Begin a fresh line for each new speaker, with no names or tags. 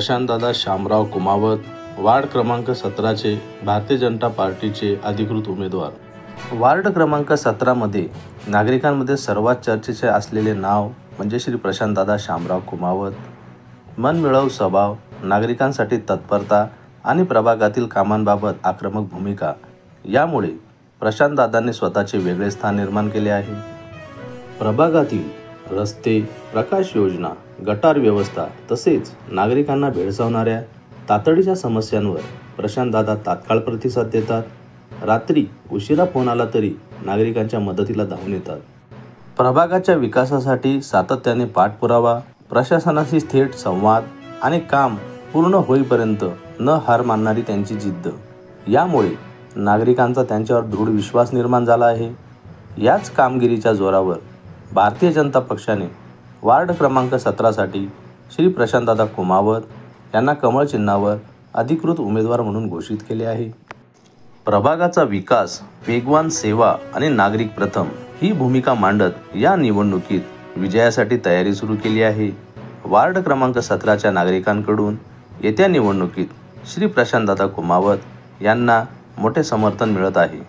प्रशांतदादा Shamrao Kumawat, ward क्रमांक 17चे भारतीय जनता पार्टीचे अधिकृत उमेदवार। वार्ड क्रमांक 17मध्ये नागरिकांमध्ये सर्वात चर्चेचे असलेले नाव म्हणजे श्री प्रशांतदादा शामराव कुमावत। मनमिळावू स्वभाव, नागरिकांसाठी तत्परता आणि प्रभागातील कामांबाबत आक्रमक भूमिका यामुळे प्रशांतदादांनी स्वतःचे वेगळे स्थान निर्माण केले आहे। प्रभागातील रस्ते, प्रकाश योजना, गटार व्यवस्था तसेच नागरिकांना भेडसावणाऱ्या तातडीच्या समस्यांवर प्रशांतदादा तात्काळ प्रतिसाद देतात। रात्री उशिरा फोन आला तरी नागरिकांच्या मदतीला धावून येतात। प्रभागाच्या विकासासाठी सातत्याने पाठपुरावा, प्रशासनाशी थेट संवाद आणि काम पूर्ण होईपर्यंत न हार मानणारी त्यांची जिद्द यामुळे नागरिकांचा त्यांच्यावर दृढ विश्वास निर्माण झाला आहे। याच कामगिरीच्या जोरावर भारतीय जनता पक्षाने वार्ड क्रमांक 17साठी श्री प्रशांतदादा कुमावत यांना कमळ चिन्हावर अधिकृत उमेदवार म्हणून घोषित केले आहे। प्रभागाचा विकास, वेगवान सेवा आणि नागरिक प्रथम ही भूमिका मांडत या निवडणुकीत विजयासाठी तयारी सुरू केली आहे। वार्ड क्रमांक 17च्या नागरिकांकडून येत्या निवडणुकीत श्री प्रशांतदादा कुमावत यांना मोठे समर्थन मिळत आहे।